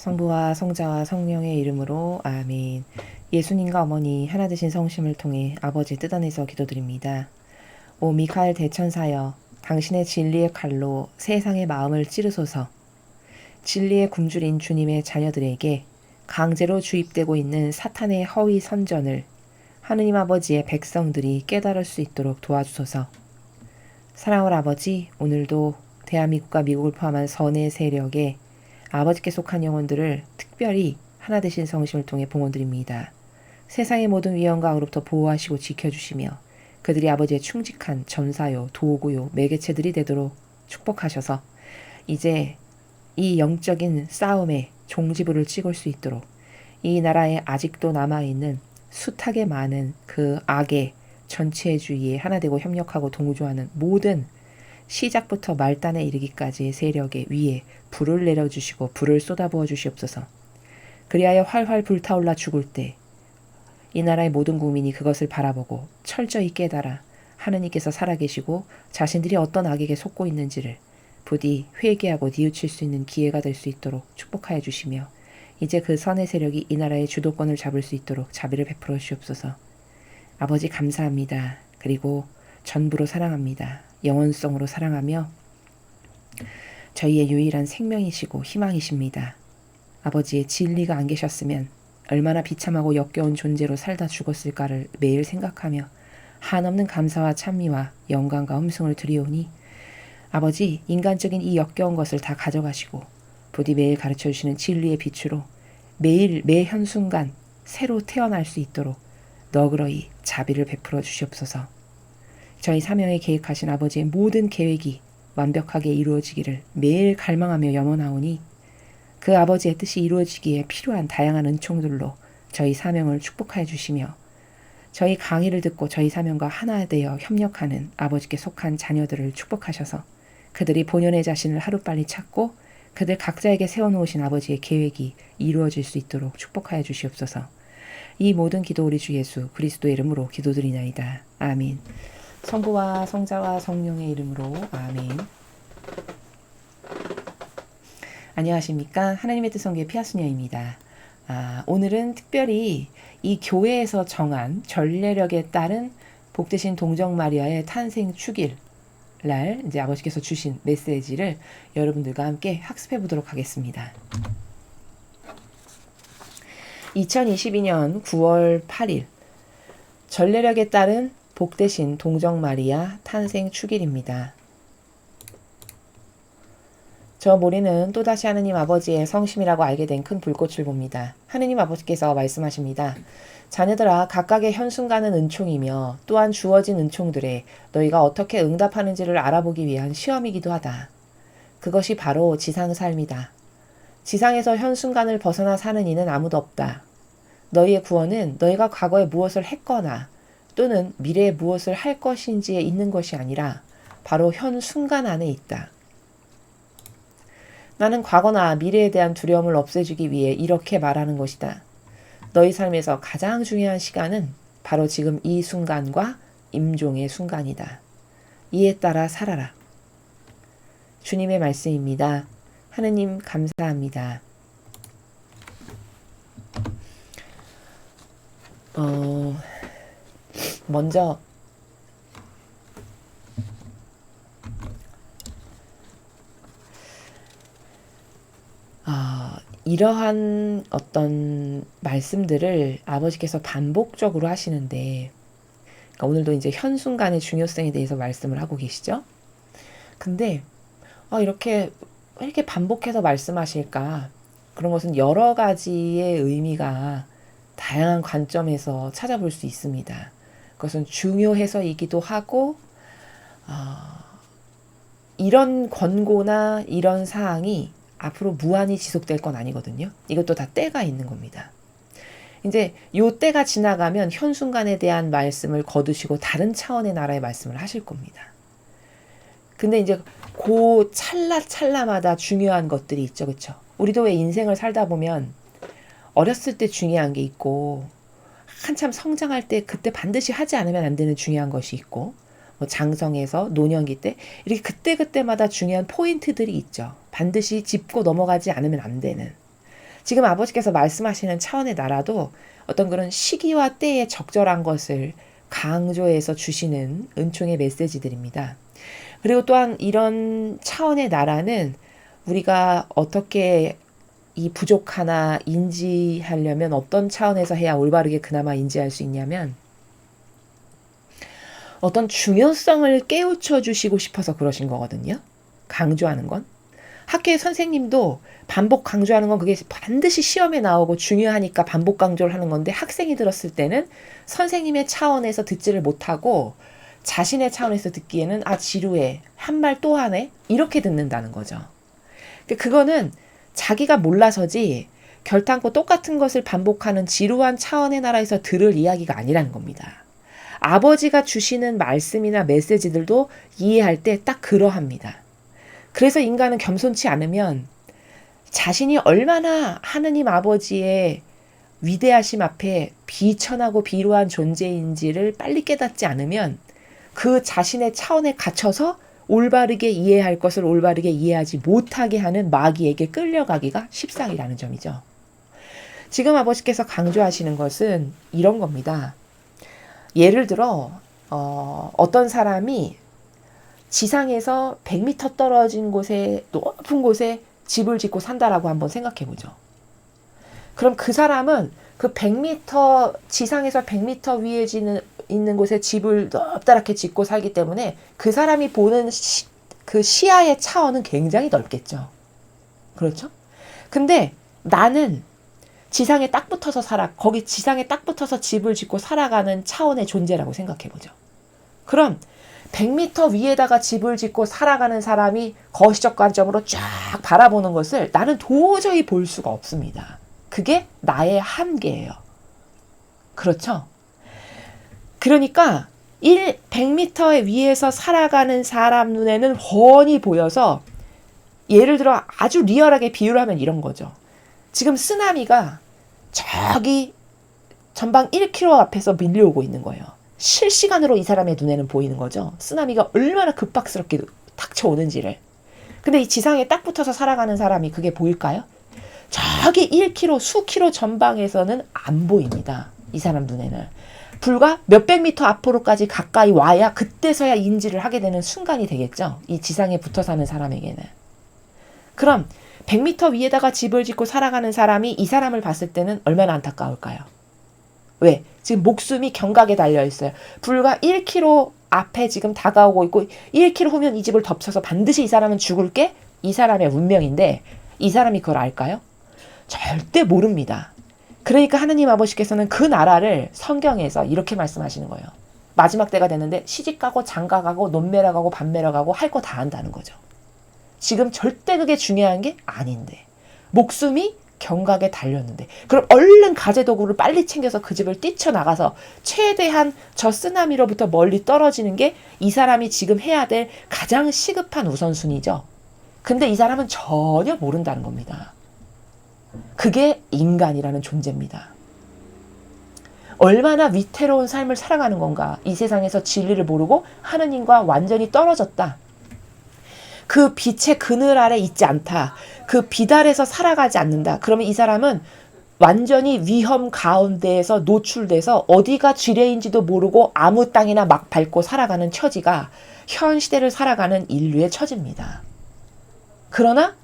성부와 성자와 성령의 이름으로 아멘. 예수님과 어머니 하나 되신 성심을 통해 아버지 뜻 안에서 기도드립니다. 오 미카엘 대천사여, 당신의 진리의 칼로 세상의 마음을 찌르소서. 진리의 굶주린 주님의 자녀들에게 강제로 주입되고 있는 사탄의 허위 선전을 하느님 아버지의 백성들이 깨달을 수 있도록 도와주소서. 사랑하는 아버지, 오늘도 대한민국과 미국을 포함한 선의 세력에 아버지께 속한 영혼들을 특별히 하나 되신 성심을 통해 봉헌드립니다. 세상의 모든 위험과 악으로부터 보호하시고 지켜주시며 그들이 아버지의 충직한 전사요, 도구요, 매개체들이 되도록 축복하셔서 이제 이 영적인 싸움에 종지부를 찍을 수 있도록 이 나라에 아직도 남아있는 숱하게 많은 그 악의 전체주의에 하나 되고 협력하고 동조하는 모든 시작부터 말단에 이르기까지의 세력의 위에 불을 내려주시고 불을 쏟아부어 주시옵소서. 그리하여 활활 불타올라 죽을 때 이 나라의 모든 국민이 그것을 바라보고 철저히 깨달아 하느님께서 살아계시고 자신들이 어떤 악에게 속고 있는지를 부디 회개하고 뉘우칠 수 있는 기회가 될 수 있도록 축복하여 주시며 이제 그 선의 세력이 이 나라의 주도권을 잡을 수 있도록 자비를 베풀어 주시옵소서. 아버지 감사합니다. 그리고 전부로 사랑합니다. 영원성으로 사랑하며 저희의 유일한 생명이시고 희망이십니다. 아버지의 진리가 안 계셨으면 얼마나 비참하고 역겨운 존재로 살다 죽었을까를 매일 생각하며 한없는 감사와 찬미와 영광과 음성을 드리오니 아버지, 인간적인 이 역겨운 것을 다 가져가시고 부디 매일 가르쳐주시는 진리의 빛으로 매일 매 현순간 새로 태어날 수 있도록 너그러이 자비를 베풀어 주시옵소서. 저희 사명에 계획하신 아버지의 모든 계획이 완벽하게 이루어지기를 매일 갈망하며 염원하오니 그 아버지의 뜻이 이루어지기에 필요한 다양한 은총들로 저희 사명을 축복하여 주시며 저희 강의를 듣고 저희 사명과 하나 되어 협력하는 아버지께 속한 자녀들을 축복하셔서 그들이 본연의 자신을 하루빨리 찾고 그들 각자에게 세워놓으신 아버지의 계획이 이루어질 수 있도록 축복하여 주시옵소서. 이 모든 기도 우리 주 예수 그리스도의 이름으로 기도드리나이다. 아멘. 성부와 성자와 성령의 이름으로 아멘. 안녕하십니까. 하나님의 뜻 성교의 피아수녀입니다. 오늘은 특별히 이 교회에서 정한 전례력에 따른 복되신 동정마리아의 탄생 축일 날 이제 아버지께서 주신 메시지를 여러분들과 함께 학습해 보도록 하겠습니다. 2022년 9월 8일 전례력에 따른 복되신 동정마리아 탄생 축일입니다. 저 모리는 또다시 하느님 아버지의 성심이라고 알게 된 큰 불꽃을 봅니다. 하느님 아버지께서 말씀하십니다. 자녀들아, 각각의 현순간은 은총이며 또한 주어진 은총들에 너희가 어떻게 응답하는지를 알아보기 위한 시험이기도 하다. 그것이 바로 지상 삶이다. 지상에서 현순간을 벗어나 사는 이는 아무도 없다. 너희의 구원은 너희가 과거에 무엇을 했거나 또는 미래에 무엇을 할 것인지에 있는 것이 아니라 바로 현순간 안에 있다. 나는 과거나 미래에 대한 두려움을 없애주기 위해 이렇게 말하는 것이다. 너희 삶에서 가장 중요한 시간은 바로 지금 이 순간과 임종의 순간이다. 이에 따라 살아라. 주님의 말씀입니다. 하느님 감사합니다. 먼저 이러한 어떤 말씀들을 아버지께서 반복적으로 하시는데 그러니까 오늘도 이제 현순간의 중요성에 대해서 말씀을 하고 계시죠. 근데 이렇게 왜 이렇게 반복해서 말씀하실까? 그런 것은 여러 가지의 의미가 다양한 관점에서 찾아볼 수 있습니다. 그것은 중요해서이기도 하고 이런 권고나 이런 사항이 앞으로 무한히 지속될 건 아니거든요. 이것도 다 때가 있는 겁니다. 이제 요 때가 지나가면 현순간에 대한 말씀을 거두시고 다른 차원의 나라의 말씀을 하실 겁니다. 근데 이제 그 찰나찰나마다 중요한 것들이 있죠. 그렇죠? 우리도 왜 인생을 살다 보면 어렸을 때 중요한 게 있고 한참 성장할 때 그때 반드시 하지 않으면 안 되는 중요한 것이 있고 장성에서 노년기 때 이렇게 그때그때마다 중요한 포인트들이 있죠. 반드시 짚고 넘어가지 않으면 안 되는. 지금 아버지께서 말씀하시는 차원의 나라도 어떤 그런 시기와 때에 적절한 것을 강조해서 주시는 은총의 메시지들입니다. 그리고 또한 이런 차원의 나라는 우리가 어떻게 이 부족 하나 인지하려면 어떤 차원에서 해야 올바르게 그나마 인지할 수 있냐면 어떤 중요성을 깨우쳐 주시고 싶어서 그러신 거거든요. 강조하는 건. 학교의 선생님도 반복 강조하는 건 그게 반드시 시험에 나오고 중요하니까 반복 강조를 하는 건데 학생이 들었을 때는 선생님의 차원에서 듣지를 못하고 자신의 차원에서 듣기에는 지루해. 한 말 또 하네? 이렇게 듣는다는 거죠. 그거는 자기가 몰라서지 결탄코 똑같은 것을 반복하는 지루한 차원의 나라에서 들을 이야기가 아니라는 겁니다. 아버지가 주시는 말씀이나 메시지들도 이해할 때 딱 그러합니다. 그래서 인간은 겸손치 않으면 자신이 얼마나 하느님 아버지의 위대하심 앞에 비천하고 비루한 존재인지를 빨리 깨닫지 않으면 그 자신의 차원에 갇혀서 올바르게 이해할 것을 올바르게 이해하지 못하게 하는 마귀에게 끌려가기가 십상이라는 점이죠. 지금 아버지께서 강조하시는 것은 이런 겁니다. 예를 들어 어떤 사람이 지상에서 100m 떨어진 곳에 높은 곳에 집을 짓고 산다라고 한번 생각해 보죠. 그럼 그 사람은 그 100m 지상에서 100m 위에 있는 곳에 집을 넓다랗게 짓고 살기 때문에 그 사람이 보는 그 시야의 차원은 굉장히 넓겠죠. 그렇죠? 근데 나는 지상에 딱 붙어서 거기 지상에 딱 붙어서 집을 짓고 살아가는 차원의 존재라고 생각해 보죠. 그럼 100m 위에다가 집을 짓고 살아가는 사람이 거시적 관점으로 쫙 바라보는 것을 나는 도저히 볼 수가 없습니다. 그게 나의 한계예요. 그렇죠? 그러니까 100m 위에서 살아가는 사람 눈에는 훤히 보여서 예를 들어 아주 리얼하게 비유를 하면 이런 거죠. 지금 쓰나미가 저기 전방 1km 앞에서 밀려오고 있는 거예요. 실시간으로 이 사람의 눈에는 보이는 거죠. 쓰나미가 얼마나 급박스럽게 닥쳐오는지를. 근데 이 지상에 딱 붙어서 살아가는 사람이 그게 보일까요? 저기 1km, 수킬로 전방에서는 안 보입니다. 이 사람 눈에는. 불과 몇백 미터 앞으로까지 가까이 와야 그때서야 인지를 하게 되는 순간이 되겠죠. 이 지상에 붙어 사는 사람에게는. 그럼 100m 위에다가 집을 짓고 살아가는 사람이 이 사람을 봤을 때는 얼마나 안타까울까요? 왜? 지금 목숨이 경각에 달려있어요. 불과 1km 앞에 지금 다가오고 있고 1km 후면 이 집을 덮쳐서 반드시 이 사람은 죽을 게 이 사람의 운명인데 이 사람이 그걸 알까요? 절대 모릅니다. 그러니까 하느님 아버지께서는 그 나라를 성경에서 이렇게 말씀하시는 거예요. 마지막 때가 됐는데 시집가고 장가가고 논매라가고 반매라가고 할 거 다 한다는 거죠. 지금 절대 그게 중요한 게 아닌데 목숨이 경각에 달렸는데 그럼 얼른 가재도구를 빨리 챙겨서 그 집을 뛰쳐나가서 최대한 저 쓰나미로부터 멀리 떨어지는 게 이 사람이 지금 해야 될 가장 시급한 우선순위죠. 근데 이 사람은 전혀 모른다는 겁니다. 그게 인간이라는 존재입니다. 얼마나 위태로운 삶을 살아가는 건가. 이 세상에서 진리를 모르고 하느님과 완전히 떨어졌다. 그 빛의 그늘 아래 있지 않다. 그 빛 아래서 살아가지 않는다. 그러면 이 사람은 완전히 위험 가운데에서 노출돼서 어디가 지뢰인지도 모르고 아무 땅이나 막 밟고 살아가는 처지가 현 시대를 살아가는 인류의 처지입니다. 그러나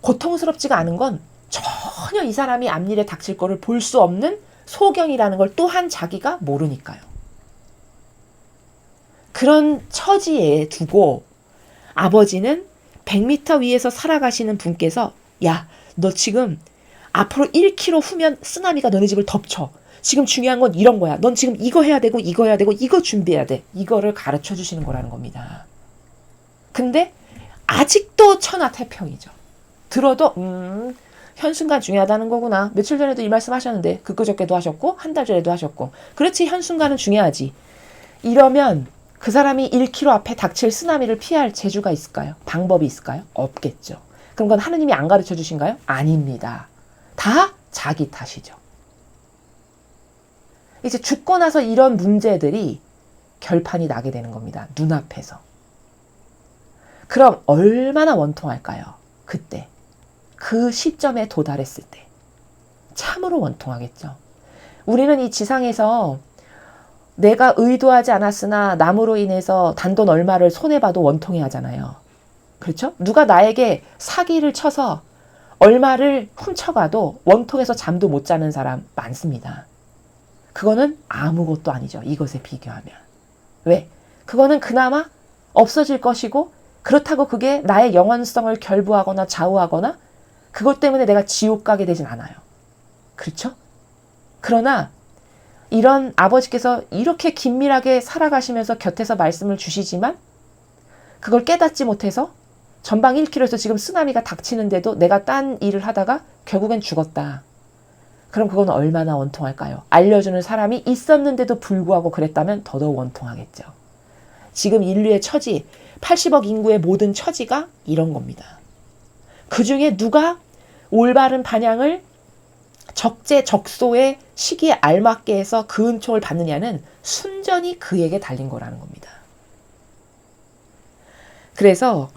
고통스럽지가 않은 건 전혀 이 사람이 앞일에 닥칠 거를 볼 수 없는 소경이라는 걸 또한 자기가 모르니까요. 그런 처지에 두고 아버지는 100m 위에서 살아가시는 분께서 야, 너 지금 앞으로 1km 후면 쓰나미가 너네 집을 덮쳐. 지금 중요한 건 이런 거야. 넌 지금 이거 해야 되고 이거 해야 되고 이거 준비해야 돼. 이거를 가르쳐 주시는 거라는 겁니다. 근데 아직도 천하태평이죠. 들어도 현순간 중요하다는 거구나. 며칠 전에도 이 말씀 하셨는데 그저께도 하셨고 한 달 전에도 하셨고 그렇지 현순간은 중요하지. 이러면 그 사람이 1km 앞에 닥칠 쓰나미를 피할 재주가 있을까요? 방법이 있을까요? 없겠죠. 그럼 그건 하느님이 안 가르쳐 주신가요? 아닙니다. 다 자기 탓이죠. 이제 죽고 나서 이런 문제들이 결판이 나게 되는 겁니다. 눈앞에서. 그럼 얼마나 원통할까요? 그때. 그 시점에 도달했을 때. 참으로 원통하겠죠. 우리는 이 지상에서 내가 의도하지 않았으나 남으로 인해서 단돈 얼마를 손해봐도 원통해 하잖아요. 그렇죠? 누가 나에게 사기를 쳐서 얼마를 훔쳐가도 원통해서 잠도 못 자는 사람 많습니다. 그거는 아무것도 아니죠. 이것에 비교하면. 왜? 그거는 그나마 없어질 것이고 그렇다고 그게 나의 영원성을 결부하거나 좌우하거나 그것 때문에 내가 지옥 가게 되진 않아요. 그렇죠? 그러나 이런 아버지께서 이렇게 긴밀하게 살아가시면서 곁에서 말씀을 주시지만 그걸 깨닫지 못해서 전방 1km에서 지금 쓰나미가 닥치는데도 내가 딴 일을 하다가 결국엔 죽었다. 그럼 그건 얼마나 원통할까요? 알려주는 사람이 있었는데도 불구하고 그랬다면 더더욱 원통하겠죠. 지금 인류의 처지, 80억 인구의 모든 처지가 이런 겁니다. 그 중에 누가 올바른 방향을 적재적소의 시기에 알맞게 해서 그 은총을 받느냐는 순전히 그에게 달린 거라는 겁니다. 그래서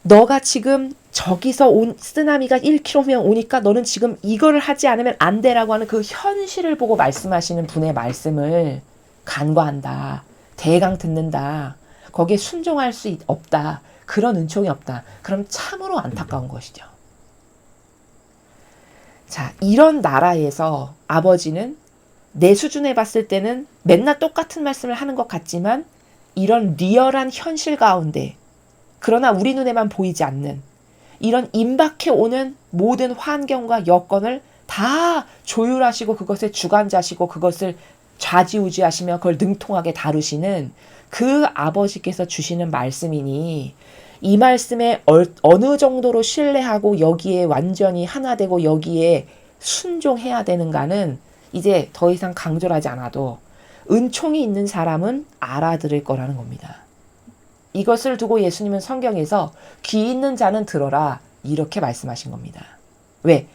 너가 지금 저기서 온 쓰나미가 1km면 오니까 너는 지금 이거를 하지 않으면 안 돼라고 하는 그 현실을 보고 말씀하시는 분의 말씀을 간과한다. 대강 듣는다. 거기에 순종할 수 없다. 그런 은총이 없다. 그럼 참으로 안타까운 것이죠. 자, 이런 나라에서 아버지는 내 수준에 봤을 때는 맨날 똑같은 말씀을 하는 것 같지만 이런 리얼한 현실 가운데 그러나 우리 눈에만 보이지 않는 이런 임박해 오는 모든 환경과 여건을 다 조율하시고 그것의 주관자시고 그것을 좌지우지하시며 그걸 능통하게 다루시는 그 아버지께서 주시는 말씀이니 이 말씀에 어느 정도로 신뢰하고 여기에 완전히 하나 되고 여기에 순종해야 되는가는 이제 더 이상 강조를 하지 않아도 은총이 있는 사람은 알아들을 거라는 겁니다. 이것을 두고 예수님은 성경에서 귀 있는 자는 들어라 이렇게 말씀하신 겁니다. 왜?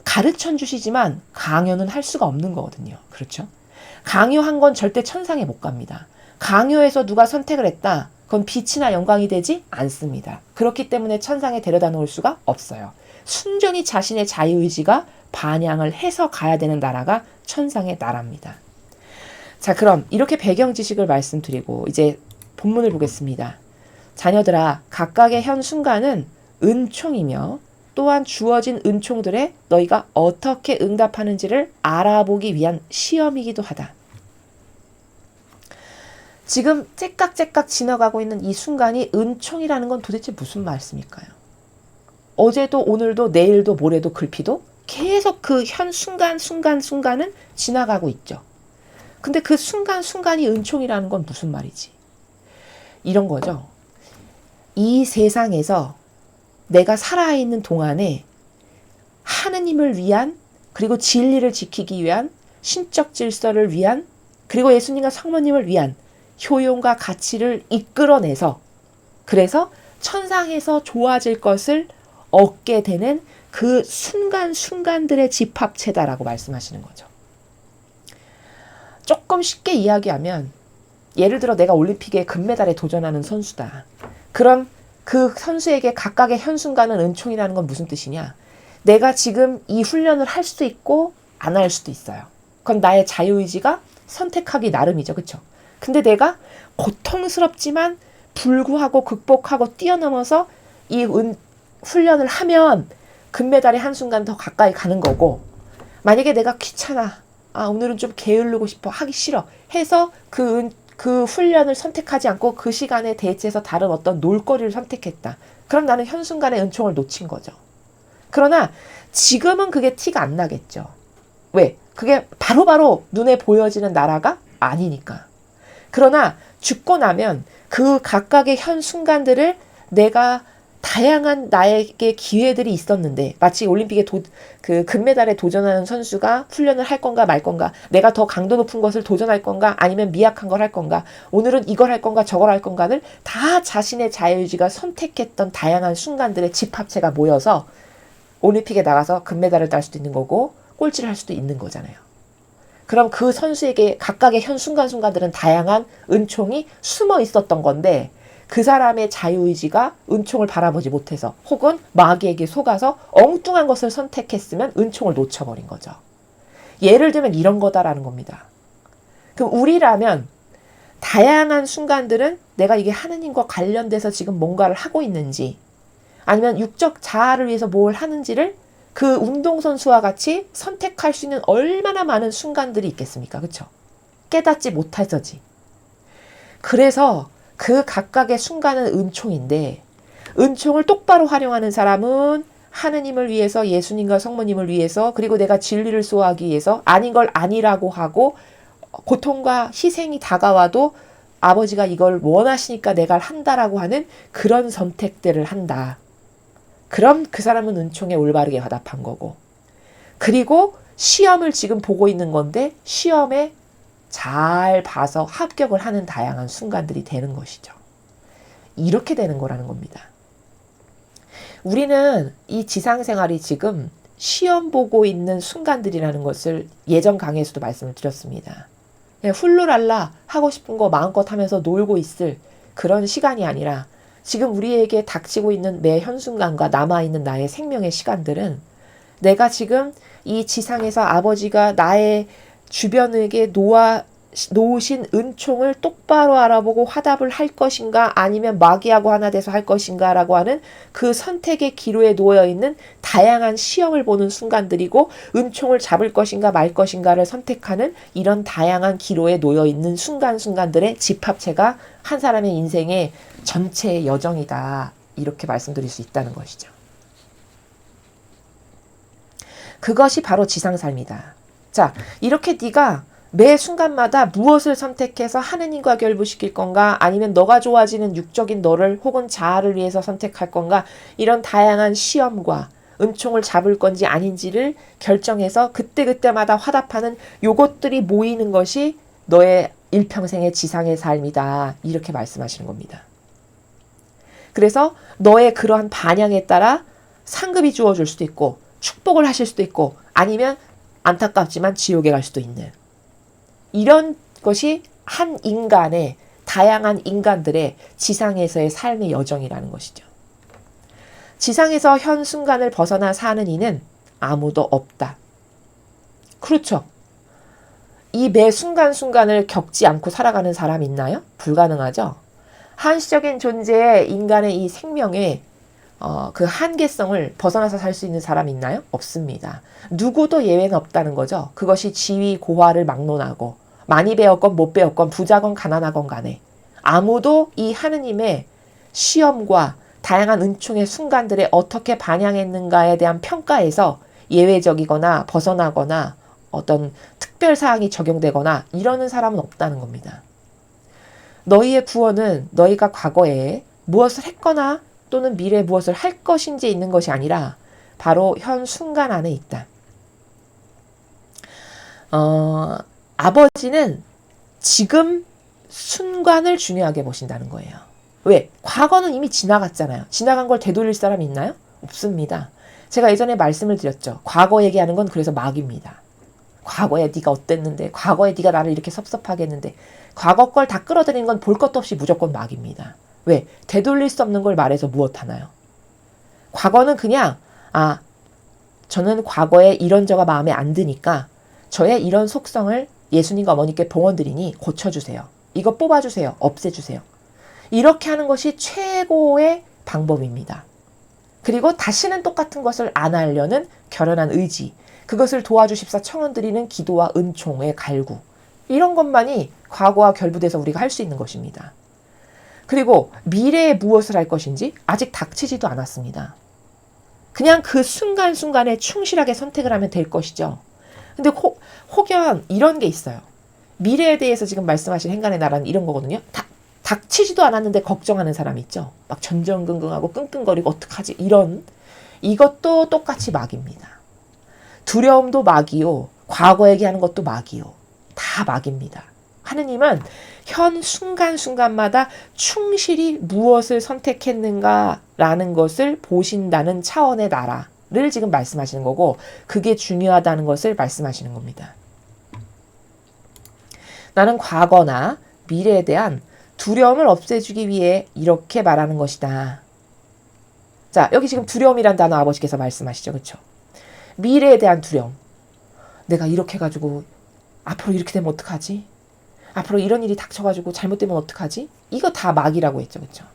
가르쳐 주시지만 강요는 할 수가 없는 거거든요. 그렇죠? 강요한 건 절대 천상에 못 갑니다. 강요해서 누가 선택을 했다. 그건 빛이나 영광이 되지 않습니다. 그렇기 때문에 천상에 데려다 놓을 수가 없어요. 순전히 자신의 자유의지가 반영을 해서 가야 되는 나라가 천상의 나라입니다. 자, 그럼 이렇게 배경 지식을 말씀드리고 이제 본문을 보겠습니다. 자녀들아, 각각의 현 순간은 은총이며 또한 주어진 은총들에 너희가 어떻게 응답하는지를 알아보기 위한 시험이기도 하다. 지금 째깍째깍 지나가고 있는 이 순간이 은총이라는 건 도대체 무슨 말씀일까요? 어제도 오늘도 내일도 모레도 글피도 계속 그 현 순간은 지나가고 있죠. 근데 그 순간이 은총이라는 건 무슨 말이지? 이런 거죠. 이 세상에서 내가 살아있는 동안에 하느님을 위한 그리고 진리를 지키기 위한 신적 질서를 위한 그리고 예수님과 성모님을 위한 효용과 가치를 이끌어내서 그래서 천상에서 좋아질 것을 얻게 되는 그 순간들의 집합체다라고 말씀하시는 거죠. 조금 쉽게 이야기하면 예를 들어 내가 올림픽에 금메달에 도전하는 선수다. 그럼 그 선수에게 각각의 현 순간은 은총이라는 건 무슨 뜻이냐? 내가 지금 이 훈련을 할 수도 있고 안 할 수도 있어요. 그건 나의 자유의지가 선택하기 나름이죠. 그렇죠? 근데 내가 고통스럽지만 불구하고 극복하고 뛰어넘어서 이 훈련을 하면 금메달의 한순간 더 가까이 가는 거고 만약에 내가 귀찮아. 오늘은 좀 게으르고 싶어. 하기 싫어. 해서 그 훈련을 선택하지 않고 그 시간에 대체해서 다른 어떤 놀거리를 선택했다. 그럼 나는 현순간의 은총을 놓친 거죠. 그러나 지금은 그게 티가 안 나겠죠. 왜? 그게 바로바로 눈에 보여지는 나라가 아니니까. 그러나 죽고 나면 그 각각의 현 순간들을 내가 다양한 나에게 기회들이 있었는데 마치 올림픽에 그 금메달에 도전하는 선수가 훈련을 할 건가 말 건가 내가 더 강도 높은 것을 도전할 건가 아니면 미약한 걸 할 건가 오늘은 이걸 할 건가 저걸 할 건가를 다 자신의 자유의지가 선택했던 다양한 순간들의 집합체가 모여서 올림픽에 나가서 금메달을 딸 수도 있는 거고 꼴찌를 할 수도 있는 거잖아요. 그럼 그 선수에게 각각의 현 순간들은 다양한 은총이 숨어 있었던 건데 그 사람의 자유의지가 은총을 바라보지 못해서 혹은 마귀에게 속아서 엉뚱한 것을 선택했으면 은총을 놓쳐버린 거죠. 예를 들면 이런 거다라는 겁니다. 그럼 우리라면 다양한 순간들은 내가 이게 하느님과 관련돼서 지금 뭔가를 하고 있는지 아니면 육적 자아를 위해서 뭘 하는지를 그 운동선수와 같이 선택할 수 있는 얼마나 많은 순간들이 있겠습니까? 그렇죠? 깨닫지 못해서지. 그래서 그 각각의 순간은 은총인데 은총을 똑바로 활용하는 사람은 하느님을 위해서 예수님과 성모님을 위해서 그리고 내가 진리를 소화하기 위해서 아닌 걸 아니라고 하고 고통과 희생이 다가와도 아버지가 이걸 원하시니까 내가 한다라고 하는 그런 선택들을 한다. 그럼 그 사람은 은총에 올바르게 화답한 거고 그리고 시험을 지금 보고 있는 건데 시험에 잘 봐서 합격을 하는 다양한 순간들이 되는 것이죠. 이렇게 되는 거라는 겁니다. 우리는 이 지상생활이 지금 시험 보고 있는 순간들이라는 것을 예전 강의에서도 말씀을 드렸습니다. 그냥 훌루랄라 하고 싶은 거 마음껏 하면서 놀고 있을 그런 시간이 아니라 지금 우리에게 닥치고 있는 매 현순간과 남아있는 나의 생명의 시간들은 내가 지금 이 지상에서 아버지가 나의 주변에게 놓으신 은총을 똑바로 알아보고 화답을 할 것인가 아니면 마귀하고 하나 돼서 할 것인가 라고 하는 그 선택의 기로에 놓여있는 다양한 시험을 보는 순간들이고 은총을 잡을 것인가 말 것인가를 선택하는 이런 다양한 기로에 놓여있는 순간순간들의 집합체가 한 사람의 인생의 전체의 여정이다. 이렇게 말씀드릴 수 있다는 것이죠. 그것이 바로 지상삶이다. 자, 이렇게 네가 매 순간마다 무엇을 선택해서 하느님과 결부시킬 건가 아니면 너가 좋아지는 육적인 너를 혹은 자아를 위해서 선택할 건가 이런 다양한 시험과 은총을 잡을 건지 아닌지를 결정해서 그때그때마다 화답하는 요것들이 모이는 것이 너의 일평생의 지상의 삶이다. 이렇게 말씀하시는 겁니다. 그래서 너의 그러한 반향에 따라 상급이 주어질 수도 있고 축복을 하실 수도 있고 아니면 안타깝지만 지옥에 갈 수도 있는 이런 것이 한 인간의 다양한 인간들의 지상에서의 삶의 여정이라는 것이죠. 지상에서 현 순간을 벗어나 사는 이는 아무도 없다. 그렇죠. 이 매 순간순간을 겪지 않고 살아가는 사람 있나요? 불가능하죠. 한시적인 존재의 인간의 이 생명의 그 한계성을 벗어나서 살 수 있는 사람 있나요? 없습니다. 누구도 예외는 없다는 거죠. 그것이 지위, 고하를 막론하고 많이 배웠건 못 배웠건 부자건 가난하건 간에 아무도 이 하느님의 시험과 다양한 은총의 순간들에 어떻게 반향했는가에 대한 평가에서 예외적이거나 벗어나거나 어떤 특별사항이 적용되거나 이러는 사람은 없다는 겁니다. 너희의 구원은 너희가 과거에 무엇을 했거나 또는 미래에 무엇을 할 것인지에 있는 것이 아니라 바로 현 순간 안에 있다. 아버지는 지금 순간을 중요하게 보신다는 거예요. 왜? 과거는 이미 지나갔잖아요. 지나간 걸 되돌릴 사람이 있나요? 없습니다. 제가 예전에 말씀을 드렸죠. 과거 얘기하는 건 그래서 마귀입니다. 과거에 네가 어땠는데, 과거에 네가 나를 이렇게 섭섭하게 했는데, 과거 걸 다 끌어들이는 건 볼 것도 없이 무조건 마귀입니다. 왜? 되돌릴 수 없는 걸 말해서 무엇 하나요? 과거는 그냥 저는 과거에 이런 저가 마음에 안 드니까 저의 이런 속성을 예수님과 어머니께 봉헌드리니 고쳐주세요. 이거 뽑아주세요. 없애주세요. 이렇게 하는 것이 최고의 방법입니다. 그리고 다시는 똑같은 것을 안 하려는 결연한 의지, 그것을 도와주십사 청원드리는 기도와 은총의 갈구, 이런 것만이 과거와 결부돼서 우리가 할 수 있는 것입니다. 그리고 미래에 무엇을 할 것인지 아직 닥치지도 않았습니다. 그냥 그 순간순간에 충실하게 선택을 하면 될 것이죠. 근데 혹연 이런 게 있어요. 미래에 대해서 지금 말씀하신 행간의 나라는 이런 거거든요. 닥치지도 않았는데 걱정하는 사람 있죠. 막 전전긍긍하고 끙끙거리고 어떡하지 이것도 똑같이 마귀입니다. 두려움도 마귀요. 과거 얘기하는 것도 마귀요. 다 마귀입니다. 하느님은 현 순간순간마다 충실히 무엇을 선택했는가라는 것을 보신다는 차원의 나라를 지금 말씀하시는 거고 그게 중요하다는 것을 말씀하시는 겁니다. 나는 과거나 미래에 대한 두려움을 없애주기 위해 이렇게 말하는 것이다. 자, 여기 지금 두려움이란 단어 아버지께서 말씀하시죠. 그렇죠? 미래에 대한 두려움. 내가 이렇게 해가지고 앞으로 이렇게 되면 어떡하지? 앞으로 이런 일이 닥쳐가지고 잘못되면 어떡하지? 이거 다 막이라고 했죠. 그렇죠?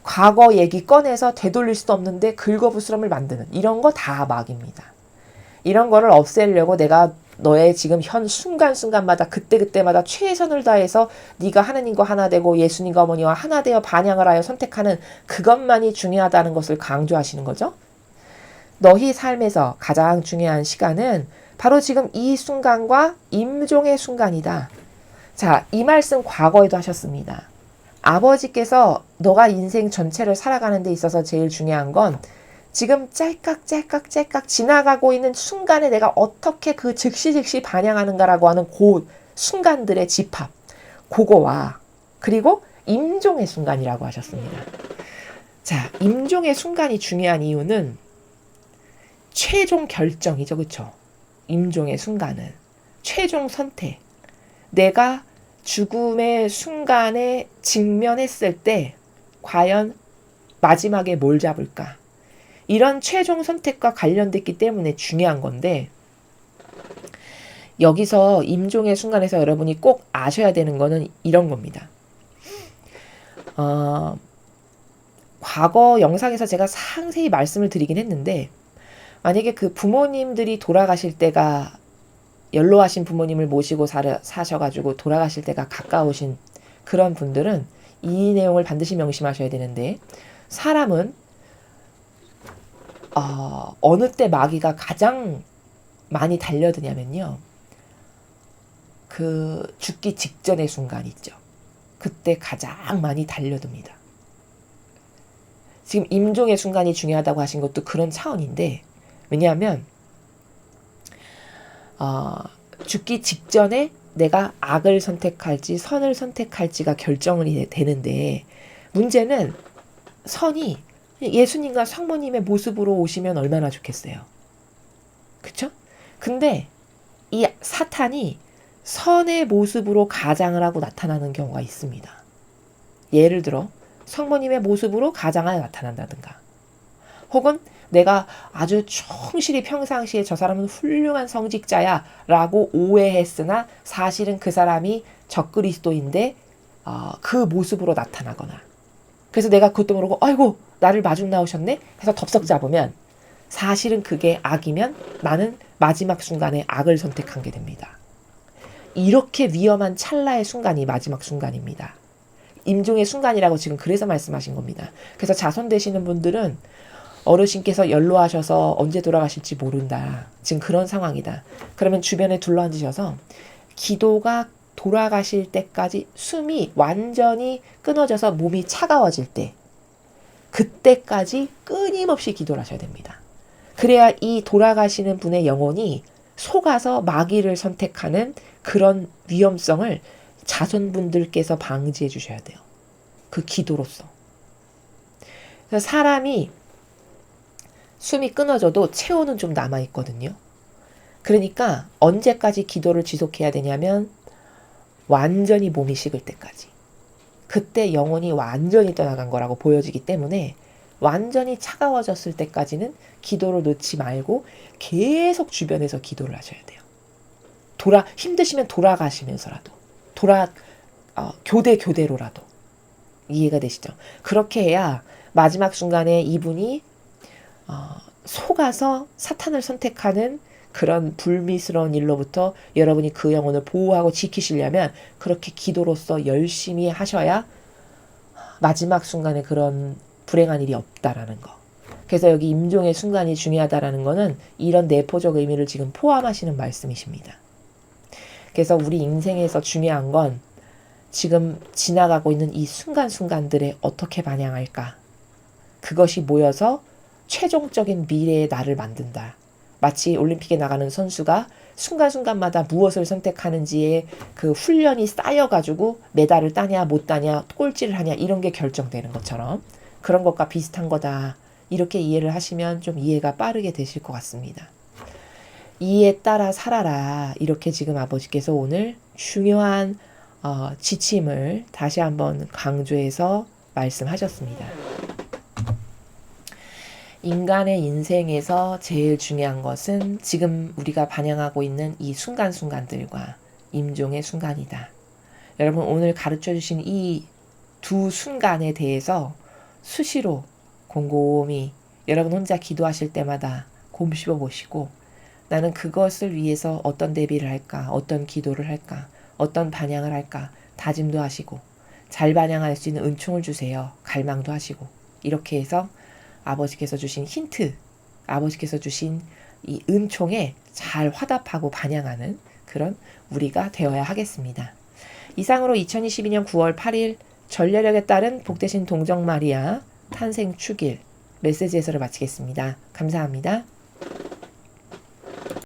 과거 얘기 꺼내서 되돌릴 수도 없는데 긁어부스럼을 만드는 이런 거 다 막입니다. 이런 거를 없애려고 내가 너의 지금 현 순간순간마다 그때그때마다 최선을 다해서 네가 하느님과 하나 되고 예수님과 어머니와 하나 되어 반향을 하여 선택하는 그것만이 중요하다는 것을 강조하시는 거죠. 너희 삶에서 가장 중요한 시간은 바로 지금 이 순간과 임종의 순간이다. 자, 이 말씀 과거에도 하셨습니다. 아버지께서 너가 인생 전체를 살아가는 데 있어서 제일 중요한 건 지금 짤깍 지나가고 있는 순간에 내가 어떻게 그 즉시 반영하는가라고 하는 그 순간들의 집합, 그거와 그리고 임종의 순간이라고 하셨습니다. 자, 임종의 순간이 중요한 이유는 최종 결정이죠. 그렇죠? 임종의 순간은 최종 선택. 내가 죽음의 순간에 직면했을 때 과연 마지막에 뭘 잡을까? 이런 최종 선택과 관련됐기 때문에 중요한 건데 여기서 임종의 순간에서 여러분이 꼭 아셔야 되는 거는 이런 겁니다. 과거 영상에서 제가 상세히 말씀을 드리긴 했는데 만약에 그 부모님들이 돌아가실 때가 연로하신 부모님을 모시고 사셔가지고 돌아가실 때가 가까우신 그런 분들은 이 내용을 반드시 명심하셔야 되는데 사람은 어느 때 마귀가 가장 많이 달려드냐면요. 그 죽기 직전의 순간 있죠. 그때 가장 많이 달려듭니다. 지금 임종의 순간이 중요하다고 하신 것도 그런 차원인데 왜냐하면 죽기 직전에 내가 악을 선택할지 선을 선택할지가 결정이 되는데 문제는 선이 예수님과 성모님의 모습으로 오시면 얼마나 좋겠어요. 그쵸? 근데 이 사탄이 선의 모습으로 가장을 하고 나타나는 경우가 있습니다. 예를 들어 성모님의 모습으로 가장하여 나타난다든가 혹은 내가 아주 충실히 평상시에 저 사람은 훌륭한 성직자야 라고 오해했으나 사실은 그 사람이 적그리스도인데 그 모습으로 나타나거나 그래서 내가 그것도 모르고 아이고 나를 마중 나오셨네 해서 덥석 잡으면 사실은 그게 악이면 나는 마지막 순간에 악을 선택한 게 됩니다. 이렇게 위험한 찰나의 순간이 마지막 순간입니다. 임종의 순간이라고 지금 그래서 말씀하신 겁니다. 그래서 자손 되시는 분들은 어르신께서 연로하셔서 언제 돌아가실지 모른다. 지금 그런 상황이다. 그러면 주변에 둘러앉으셔서 기도가 돌아가실 때까지 숨이 완전히 끊어져서 몸이 차가워질 때 그때까지 끊임없이 기도를 하셔야 됩니다. 그래야 이 돌아가시는 분의 영혼이 속아서 마귀를 선택하는 그런 위험성을 자손분들께서 방지해 주셔야 돼요. 그 기도로서. 그래서 사람이 숨이 끊어져도 체온은 좀 남아있거든요. 그러니까 언제까지 기도를 지속해야 되냐면 완전히 몸이 식을 때까지. 그때 영혼이 완전히 떠나간 거라고 보여지기 때문에 완전히 차가워졌을 때까지는 기도를 놓지 말고 계속 주변에서 기도를 하셔야 돼요. 힘드시면 돌아가시면서라도 교대로라도 이해가 되시죠? 그렇게 해야 마지막 순간에 이분이 속아서 사탄을 선택하는 그런 불미스러운 일로부터 여러분이 그 영혼을 보호하고 지키시려면 그렇게 기도로서 열심히 하셔야 마지막 순간에 그런 불행한 일이 없다라는 거. 그래서 여기 임종의 순간이 중요하다라는 거는 이런 내포적 의미를 지금 포함하시는 말씀이십니다. 그래서 우리 인생에서 중요한 건 지금 지나가고 있는 이 순간순간들에 어떻게 반영할까? 그것이 모여서 최종적인 미래의 나를 만든다. 마치 올림픽에 나가는 선수가 순간순간마다 무엇을 선택하는지에 그 훈련이 쌓여가지고 메달을 따냐 못 따냐 꼴찌를 하냐 이런 게 결정되는 것처럼 그런 것과 비슷한 거다. 이렇게 이해를 하시면 좀 이해가 빠르게 되실 것 같습니다. 이에 따라 살아라. 이렇게 지금 아버지께서 오늘 중요한 지침을 다시 한번 강조해서 말씀하셨습니다. 인간의 인생에서 제일 중요한 것은 지금 우리가 반영하고 있는 이 순간순간들과 임종의 순간이다. 여러분 오늘 가르쳐 주신 이 두 순간에 대해서 수시로 곰곰이 여러분 혼자 기도하실 때마다 곰씹어 보시고 나는 그것을 위해서 어떤 대비를 할까, 어떤 기도를 할까, 어떤 반향을 할까 다짐도 하시고 잘 반향할 수 있는 은총을 주세요. 갈망도 하시고 이렇게 해서 아버지께서 주신 힌트, 아버지께서 주신 이 은총에 잘 화답하고 반향하는 그런 우리가 되어야 하겠습니다. 이상으로 2022년 9월 8일 전례력에 따른 복되신 동정 마리아 탄생 축일 메시지 해설을 마치겠습니다. 감사합니다.